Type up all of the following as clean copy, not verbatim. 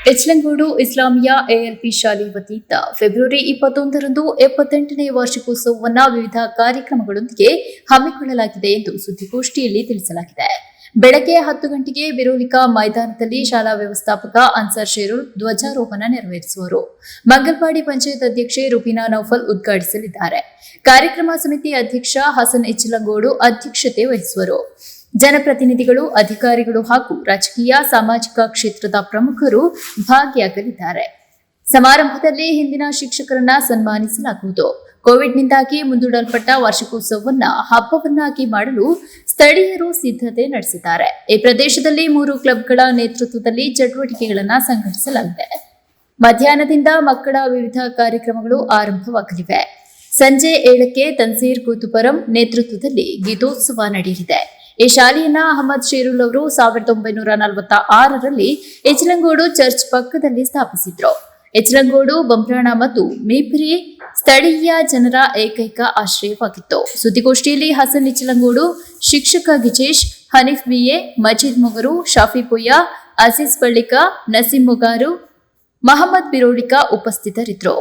ಎಚ್ಲಂಗೋಡು ಇಸ್ಲಾಮಿಯಾ ಎಎಲ್ಪಿ ಶಾಲೆ ವತಿಯಿಂದ ಫೆಬ್ರವರಿ 21ರಂದು 78ನೇ ವಾರ್ಷಿಕೋತ್ಸವವನ್ನು ವಿವಿಧ ಕಾರ್ಯಕ್ರಮಗಳೊಂದಿಗೆ ಹಮ್ಮಿಕೊಳ್ಳಲಾಗಿದೆ ಎಂದು ಸುದ್ದಿಗೋಷ್ಠಿಯಲ್ಲಿ ತಿಳಿಸಲಾಗಿದೆ. ಬೆಳಗ್ಗೆ 10 ಗಂಟೆಗೆ ಬಿರೋಲಿಕಾ ಮೈದಾನದಲ್ಲಿ ಶಾಲಾ ವ್ಯವಸ್ಥಾಪಕ ಅನ್ಸರ್ ಶೇರುಲ್ ಧ್ವಜಾರೋಹಣ ನೆರವೇರಿಸುವರು. ಮಂಗಲ್ಪಾಡಿ ಪಂಚಾಯತ್ ಅಧ್ಯಕ್ಷೆ ರುಬೀನಾ ನೌಫಲ್ ಉದ್ಘಾಟಿಸಲಿದ್ದಾರೆ. ಕಾರ್ಯಕ್ರಮ ಸಮಿತಿ ಅಧ್ಯಕ್ಷ ಹಸನ್ ಇಚ್ಲಂಗೋಡು ಅಧ್ಯಕ್ಷತೆ ವಹಿಸುವರು. ಜನಪ್ರತಿನಿಧಿಗಳು, ಅಧಿಕಾರಿಗಳು ಹಾಗೂ ರಾಜಕೀಯ ಸಾಮಾಜಿಕ ಕ್ಷೇತ್ರದ ಪ್ರಮುಖರು ಭಾಗಿಯಾಗಲಿದ್ದಾರೆ. ಸಮಾರಂಭದಲ್ಲಿ ಹಿಂದಿನ ಶಿಕ್ಷಕರನ್ನ ಸನ್ಮಾನಿಸಲಾಗುವುದು. ಕೋವಿಡ್ನಿಂದಾಗಿ ಮುಂದೂಡಲ್ಪಟ್ಟ ವಾರ್ಷಿಕೋತ್ಸವವನ್ನ ಹಬ್ಬವನ್ನಾಗಿ ಮಾಡಲು ಸ್ಥಳೀಯರು ಸಿದ್ಧತೆ ನಡೆಸಿದ್ದಾರೆ. ಈ ಪ್ರದೇಶದಲ್ಲಿ 3 ಕ್ಲಬ್ಗಳ ನೇತೃತ್ವದಲ್ಲಿ ಚಟುವಟಿಕೆಗಳನ್ನು ಸಂಘಟಿಸಲಾಗಿದೆ. ಮಧ್ಯಾಹ್ನದಿಂದ ಮಕ್ಕಳ ವಿವಿಧ ಕಾರ್ಯಕ್ರಮಗಳು ಆರಂಭವಾಗಲಿವೆ. ಸಂಜೆ 7ಕ್ಕೆ ತನ್ಸೀರ್ ಕೂತುಪರಂ ನೇತೃತ್ವದಲ್ಲಿ ಗೀತೋತ್ಸವ ನಡೆಯಲಿದೆ. ಈ ಶಾಲೆಯನ್ನ ಅಹಮದ್ ಶೇರುಲ್ ಅವರು 1946ರಲ್ಲಿ ಎಚ್ಲಂಗೋಡು ಚರ್ಚ್ ಪಕ್ಕದಲ್ಲಿ ಸ್ಥಾಪಿಸಿದ್ರು. ಎಚ್ಲಂಗೋಡು, ಬಂಬ್ರಾಣ ಮತ್ತು ಮೀಪ್ರಿ ಸ್ಥಳೀಯ ಜನರ ಏಕೈಕ ಆಶ್ರಯವಾಗಿತ್ತು. ಸುದ್ದಿಗೋಷ್ಠಿಯಲ್ಲಿ ಹಸನ್ ಇಚ್ಲಂಗೋಡು, ಶಿಕ್ಷಕ ಗಿಜೇಶ್, ಹನೀಫ್ ಬಿಎ, ಮಜೀದ್ ಮೊಗರು, ಶಾಫಿ ಪುಯ್ಯ, ಅಜೀಜ್ ಬಳ್ಳಿಕ, ನಸೀಂ ಮುಗಾರು, ಮಹಮ್ಮದ್ ಬಿರೋಳಿಕ ಉಪಸ್ಥಿತರಿದ್ದರು.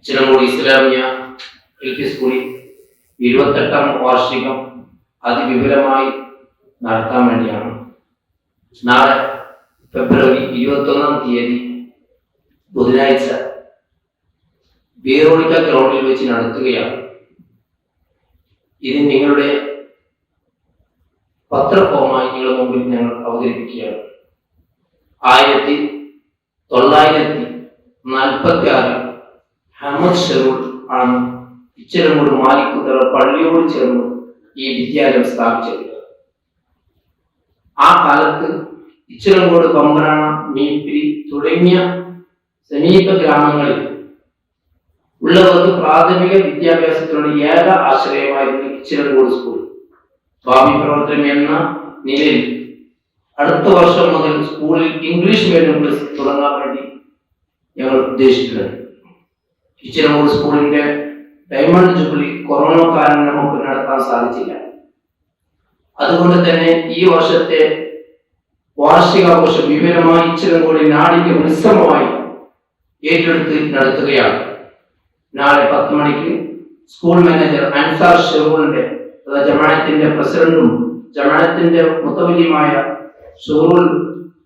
ചിലങ്കോട് ഇസ്ലാമിയ എൽപി സ്കൂളിൽ 78ാം വാർഷികം അതിവിപുലമായി നടത്താൻ വേണ്ടിയാണ് നാളെ ഫെബ്രുവരി 21ാം തീയതി ബുധനാഴ്ച ബീറോളിക്ക ഗ്രൗണ്ടിൽ വെച്ച് നടത്തുകയാണ്. ഇതിന് നിങ്ങളുടെ പത്രഫോമായി നിങ്ങളുടെ മുമ്പിൽ ഞങ്ങൾ അവതരിപ്പിക്കുകയാണ്. 1946 അഹമ്മദ് ഷെറൂൾ ആണ് ഇച്ചിലങ്കോട് മാലിക്കുതറ പള്ളിയോട് ചേർന്ന് ഈ വിദ്യാലയം സ്ഥാപിച്ചത്. ആ കാലത്ത് ഇച്ചിലങ്കോട്, ബംബ്രാണ, മീപ്പിരി തുടങ്ങിയ സമീപ ഗ്രാമങ്ങളിൽ ഉള്ളവർക്ക് പ്രാഥമിക വിദ്യാഭ്യാസത്തിനുള്ള ഏക ആശ്രയമായിരുന്നു ഇച്ചിലങ്കോട് സ്കൂൾ. ഭാവി പ്രവർത്തനം എന്ന നിലയിൽ അടുത്ത വർഷം മുതൽ സ്കൂളിൽ ഇംഗ്ലീഷ് മീഡിയം ക്ലാസ് തുടങ്ങാൻ വേണ്ടി ഞങ്ങൾ ഉദ്ദേശിച്ചിട്ടുണ്ട്. ഇച്ചിലങ്കോട് സ്കൂളിന്റെ ഡയമണ്ട് ജൂബിലി കൊറോണ കാരണം നമുക്ക് നടത്താൻ സാധിച്ചില്ല. അതുകൊണ്ട് തന്നെ ഈ വർഷത്തെ വാർഷികാഘോഷം വിപുലമായി ഇച്ചിലങ്കോട് നാടിന്റെ ഉത്സവമായി ഏറ്റെടുത്ത് നടത്തുകയാണ്. നാളെ 10 മണിക്ക് സ്കൂൾ മാനേജർ അൻസാർ ഷെറൂളിന്റെ ജമാഅത്തിന്റെ പ്രസിഡന്റും ജമാഅത്തിന്റെ മുത്തവല്ലിയുമായ ഷെറൂൾ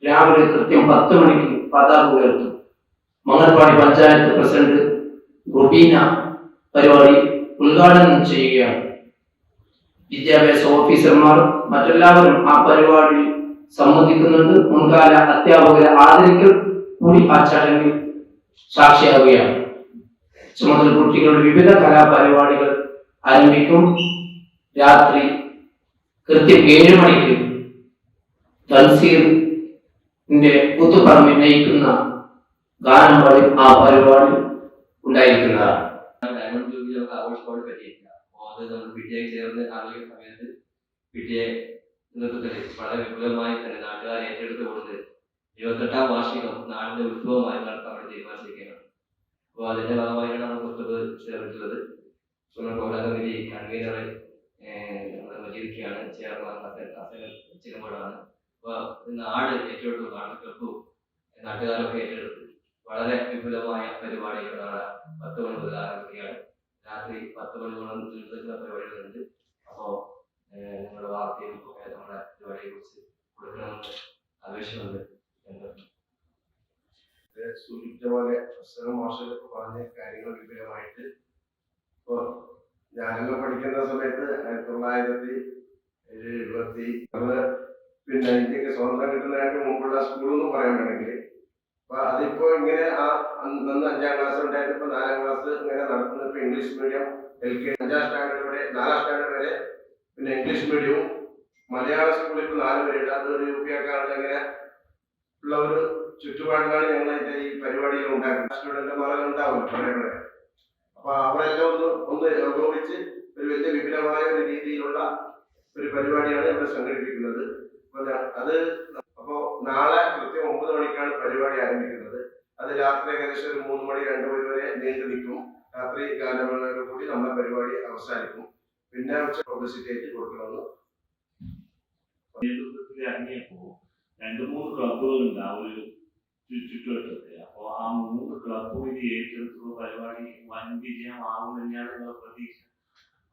രാവിലെ കൃത്യം 10 മണിക്ക് പതാക ഉയർത്തും. മംഗൽപാടി പഞ്ചായത്ത് പ്രസിഡന്റ് റുബീന പരിപാടി ഉദ്ഘാടനം ചെയ്യുകയാണ്. വിദ്യാഭ്യാസ ഓഫീസർമാർ മറ്റെല്ലാവരും ആ പരിപാടിയിൽ സംബന്ധിക്കുന്നുണ്ട്. മുൻകാല അധ്യാപകരെ ആദരിക്കൽ കൂടി ആ ചടങ്ങിൽ സാക്ഷിയാവുകയാണ്. ചുമതല കുട്ടികളുടെ വിവിധ കലാപരിപാടികൾ ആരംഭിക്കും. രാത്രി കൃത്യം 7 മണിക്ക് തൻസീറിന്റെ കൂത്തുപറമ്പിൽ നയിക്കുന്ന ഗാനം പാടി ആ പരിപാടി ഉണ്ടായിരിക്കുന്നതാണ്. ഡയമണ്ട് ജൂബിലി നമുക്ക് ആഘോഷത്തോടെ പറ്റിയിട്ടില്ല. അപ്പോൾ അത് നമ്മൾ പിടിയെ ചേർന്ന് ആലോചിക്കുന്ന സമയത്ത് പിടിയെ നേതൃത്വത്തിൽ വളരെ വിപുലമായി തന്നെ നാട്ടുകാർ ഏറ്റെടുത്തുകൊണ്ട് 28ാം വാർഷികം നാടിന്റെ ഉത്സവമായി നടത്താൻ വേണ്ടി തീരുമാനിച്ചിരിക്കുകയാണ്. അപ്പോൾ അതിന്റെ ഭാഗമായിട്ടാണ് നമുക്ക് ക്ലബ്ബ് ചേർന്നിട്ടുള്ളത്. കമ്മിറ്റി കൺവീനർ മജീദിക്കാണ്, ചെയർമാൻ ചിലമ്പോഴാണ്. അപ്പോൾ നാട് ഏറ്റെടുത്തു, നാട് ക്ലബ്ബും നാട്ടുകാരൊക്കെ ഏറ്റെടുത്ത് വളരെ വിപുലമായ പരിപാടികൾ നാളെ 10 മണി മുതൽ ആരംഭിക്കുകയാണ്. രാത്രി 10 മണി മുതൽ തീർത്തുന്ന പരിപാടികളുണ്ട്. അപ്പോൾ നിങ്ങളുടെ വാർത്തയും നമ്മുടെ പരിപാടിയെ കുറിച്ച് കൊടുക്കണമെന്ന് അപേക്ഷയുണ്ട്. സൂചിപ്പിച്ച പോലെ മാഷൊക്കെ പറഞ്ഞ കാര്യങ്ങൾ വിപുലമായിട്ട് ഇപ്പോൾ ഞാനെല്ലാം പഠിക്കുന്ന സമയത്ത് 1970 പിന്നെ ഇന്ത്യക്ക് സ്വതന്ത്രം കിട്ടുന്നതിന് മുമ്പുള്ള സ്കൂളെന്ന് പറയാൻ വേണമെങ്കിൽ അപ്പൊ അതിപ്പോ ഇങ്ങനെ അന്ന് 5ാം ക്ലാസ് ഉണ്ടായിട്ട് ഇപ്പൊ 4ാം ക്ലാസ് ഇങ്ങനെ നടത്തുന്നത്. ഇപ്പൊ ഇംഗ്ലീഷ് മീഡിയം LK 5ാം സ്റ്റാൻഡേർഡ് വരെ 4ാം സ്റ്റാൻഡേർഡ് വരെ പിന്നെ ഇംഗ്ലീഷ് മീഡിയവും മലയാള സ്കൂളിൽ ഇപ്പൊ 4 വരെയുണ്ട്. അത് ഒരു UP ആക്കാനുള്ള അങ്ങനെ ഉള്ള ഒരു ചുറ്റുപാടിലാണ് ഞങ്ങൾ ഇതിന്റെ ഈ പരിപാടികൾ ഉണ്ടാക്കുന്നത്. സ്റ്റുഡന്റുമാരെല്ലാം ഉണ്ടാവും പറയുന്നത്. അപ്പൊ അവരെല്ലാം ഒന്ന് ഏകോപിച്ച് ഒരു വലിയ വിപുലമായ ഒരു രീതിയിലുള്ള ഒരു പരിപാടിയാണ് ഇവിടെ സംഘടിപ്പിക്കുന്നത്. അപ്പോ നാളെ കൃത്യം 9 മണിക്കാണ് പരിപാടി ആരംഭിക്കുന്നത്. അത് രാത്രി ഏകദേശം ഒരു 3 മണി 2 മണി വരെ നീണ്ടു നിൽക്കും. രാത്രി ഗാനമേളയോട് കൂടി നമ്മുടെ പരിപാടി അവസാനിക്കും. പിന്നെ പബ്ലിസിറ്റി ആയിട്ട് കൊടുക്കണമെന്ന് നേതൃത്വത്തിൽ ഇറങ്ങിയപ്പോ 2-3 ക്ലബ്ബുകളുണ്ട് ആ ഒരു ചുറ്റുവട്ടത്ത്. അപ്പൊ ആ 3 ക്ലബ്ബും ഇത് ഏറ്റെടുത്തുള്ള പരിപാടി വൻ വിജയമാകും തന്നെയാണ് ഞങ്ങളുടെ പ്രതീക്ഷ.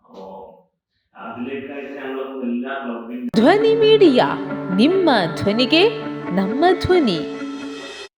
അപ്പോ അതിലേക്കായിട്ട് ഞങ്ങൾ എല്ലാ ക്ലബിനും ಧ್ವನಿ ಮೀಡಿಯಾ, ನಿಮ್ಮ ಧ್ವನಿಗೆ ನಮ್ಮ ಧ್ವನಿ.